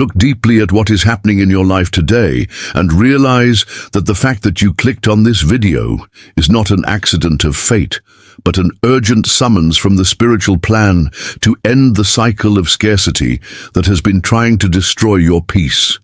Look deeply at what is happening in your life today and realize that the fact that you clicked on this video is not an accident of fate, but an urgent summons from the spiritual plan to end the cycle of scarcity that has been trying to destroy your peace.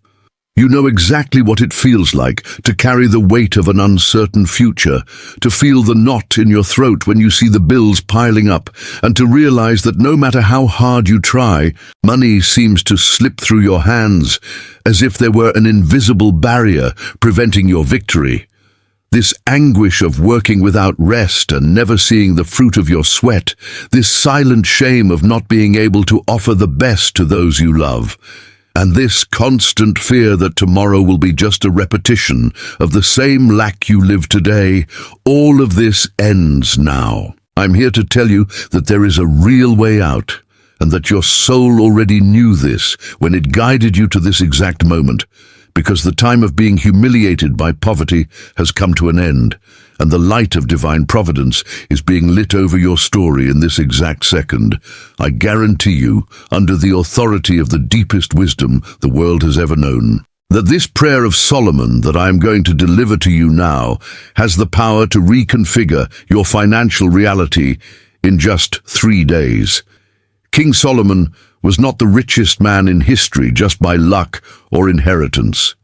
You know exactly what it feels like to carry the weight of an uncertain future, to feel the knot in your throat when you see the bills piling up, and to realize that no matter how hard you try, money seems to slip through your hands as if there were an invisible barrier preventing your victory. This anguish of working without rest and never seeing the fruit of your sweat, this silent shame of not being able to offer the best to those you love, and this constant fear that tomorrow will be just a repetition of the same lack you live today, all of this ends now. I'm here to tell you that there is a real way out, and that your soul already knew this when it guided you to this exact moment, because the time of being humiliated by poverty has come to an end, and the light of divine providence is being lit over your story in this exact second. I guarantee you, under the authority of the deepest wisdom the world has ever known, that this prayer of Solomon that I am going to deliver to you now has the power to reconfigure your financial reality in just 3 days. King Solomon was not the richest man in history just by luck or inheritance.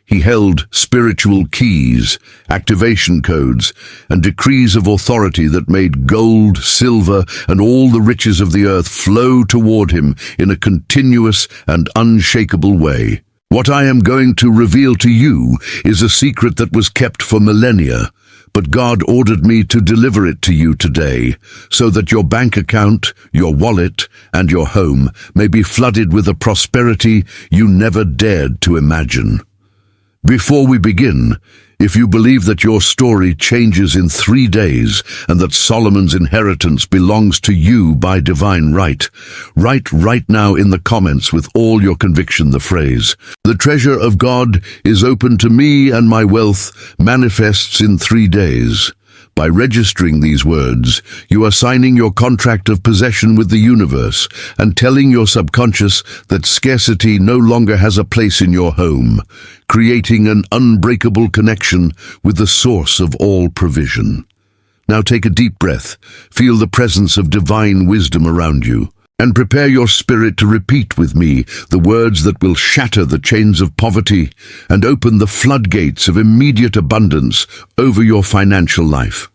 He held spiritual keys, activation codes, and decrees of authority that made gold, silver, and all the riches of the earth flow toward him in a continuous and unshakable way. What I am going to reveal to you is a secret that was kept for millennia, but God ordered me to deliver it to you today, so that your bank account, your wallet, and your home may be flooded with a prosperity you never dared to imagine. Before we begin, if you believe that your story changes in 3 days and that Solomon's inheritance belongs to you by divine right, write right now in the comments with all your conviction the phrase, "The treasure of God is open to me and my wealth manifests in 3 days." By registering these words, you are signing your contract of possession with the universe and telling your subconscious that scarcity no longer has a place in your home, creating an unbreakable connection with the source of all provision. Now take a deep breath, feel the presence of divine wisdom around you, and prepare your spirit to repeat with me the words that will shatter the chains of poverty and open the floodgates of immediate abundance over your financial life.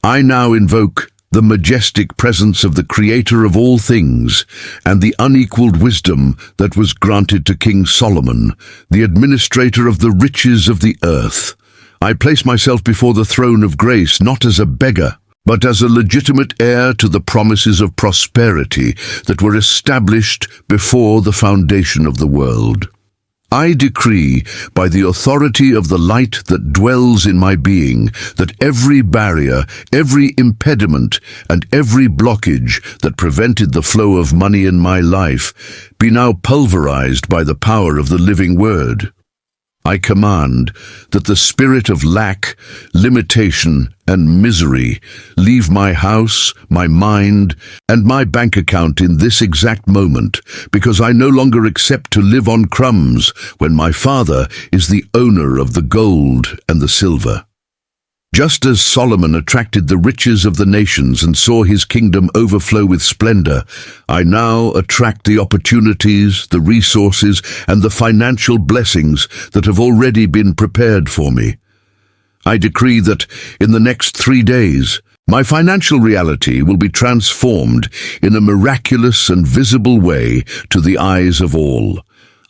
I now invoke the majestic presence of the Creator of all things and the unequaled wisdom that was granted to King Solomon, the administrator of the riches of the earth. I place myself before the throne of grace not as a beggar, but as a legitimate heir to the promises of prosperity that were established before the foundation of the world. I decree, by the authority of the light that dwells in my being, that every barrier, every impediment, and every blockage that prevented the flow of money in my life be now pulverized by the power of the living word. I command that the spirit of lack, limitation, and misery leave my house, my mind, and my bank account in this exact moment, because I no longer accept to live on crumbs when my Father is the owner of the gold and the silver. Just as Solomon attracted the riches of the nations and saw his kingdom overflow with splendor, I now attract the opportunities, the resources, and the financial blessings that have already been prepared for me. I decree that in the next 3 days, my financial reality will be transformed in a miraculous and visible way to the eyes of all.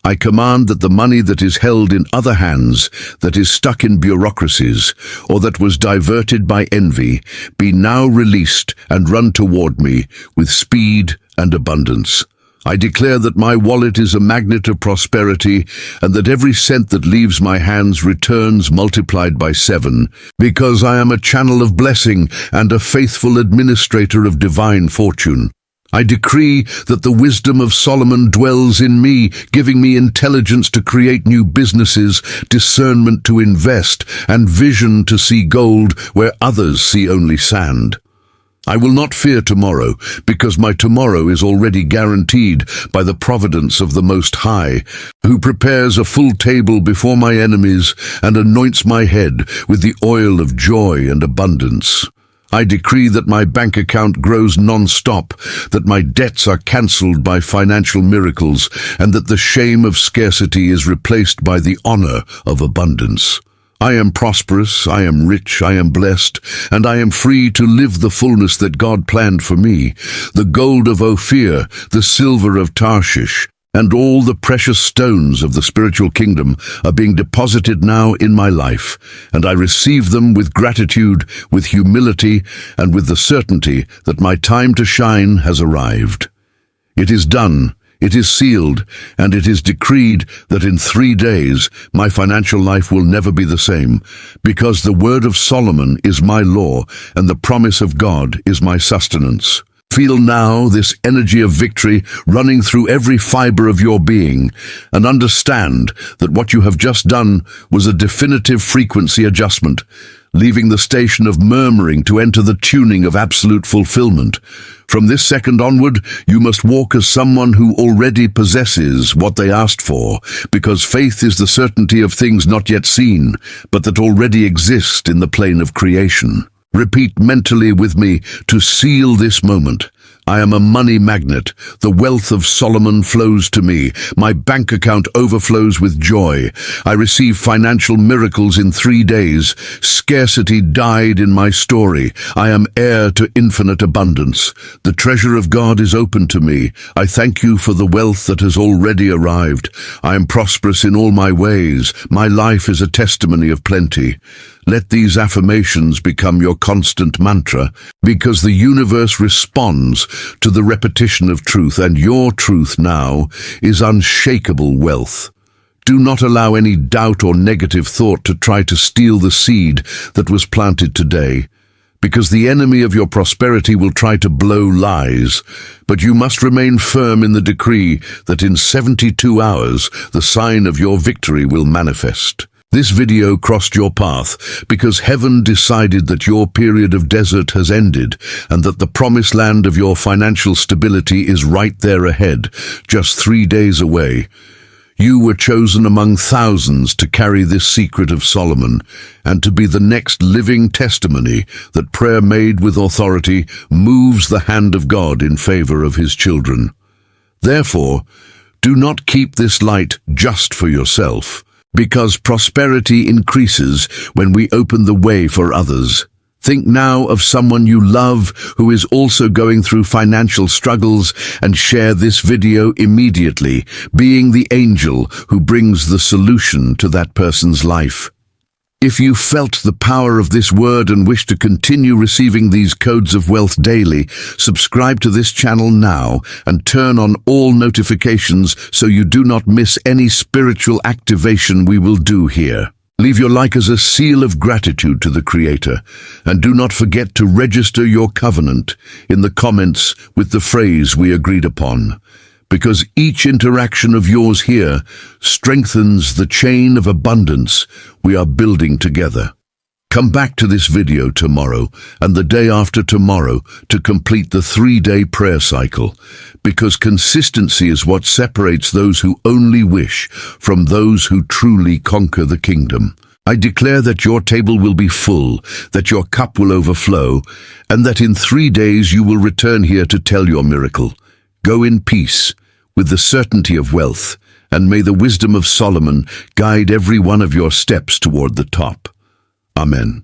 I command that the money that is held in other hands, that is stuck in bureaucracies, or that was diverted by envy, be now released and run toward me with speed and abundance. I declare that my wallet is a magnet of prosperity, and that every cent that leaves my hands returns multiplied by 7, because I am a channel of blessing and a faithful administrator of divine fortune. I decree that the wisdom of Solomon dwells in me, giving me intelligence to create new businesses, discernment to invest, and vision to see gold where others see only sand. I will not fear tomorrow, because my tomorrow is already guaranteed by the providence of the Most High, who prepares a full table before my enemies and anoints my head with the oil of joy and abundance. I decree that my bank account grows non-stop, that my debts are cancelled by financial miracles, and that the shame of scarcity is replaced by the honor of abundance. I am prosperous, I am rich, I am blessed, and I am free to live the fullness that God planned for me. The gold of Ophir, the silver of Tarshish, and all the precious stones of the spiritual kingdom are being deposited now in my life, and I receive them with gratitude, with humility, and with the certainty that my time to shine has arrived. It is done. It is sealed, and it is decreed that in 3 days my financial life will never be the same, because the word of Solomon is my law, and the promise of God is my sustenance. Feel now this energy of victory running through every fiber of your being, and understand that what you have just done was a definitive frequency adjustment, leaving the station of murmuring to enter the tuning of absolute fulfillment. From this second onward, you must walk as someone who already possesses what they asked for, because faith is the certainty of things not yet seen, but that already exist in the plane of creation. Repeat mentally with me to seal this moment. I am a money magnet. The wealth of Solomon flows to me. My bank account overflows with joy. I receive financial miracles in 3 days. Scarcity died in my story. I am heir to infinite abundance. The treasure of God is open to me. I thank you for the wealth that has already arrived. I am prosperous in all my ways. My life is a testimony of plenty. Let these affirmations become your constant mantra, because the universe responds to the repetition of truth, and your truth now is unshakable wealth. Do not allow any doubt or negative thought to try to steal the seed that was planted today, because the enemy of your prosperity will try to blow lies, but you must remain firm in the decree that in 72 hours the sign of your victory will manifest. This video crossed your path because heaven decided that your period of desert has ended and that the promised land of your financial stability is right there ahead, just 3 days away. You were chosen among thousands to carry this secret of Solomon and to be the next living testimony that prayer made with authority moves the hand of God in favor of his children. Therefore, do not keep this light just for yourself, because prosperity increases when we open the way for others. Think now of someone you love who is also going through financial struggles and share this video immediately, being the angel who brings the solution to that person's life. If you felt the power of this word and wish to continue receiving these codes of wealth daily, subscribe to this channel now and turn on all notifications so you do not miss any spiritual activation we will do here. Leave your like as a seal of gratitude to the Creator, and do not forget to register your covenant in the comments with the phrase we agreed upon, because each interaction of yours here strengthens the chain of abundance we are building together. Come back to this video tomorrow and the day after tomorrow to complete the 3-day prayer cycle, because consistency is what separates those who only wish from those who truly conquer the kingdom. I declare that your table will be full, that your cup will overflow, and that in 3 days you will return here to tell your miracle. Go in peace, with the certainty of wealth, and may the wisdom of Solomon guide every one of your steps toward the top. Amen.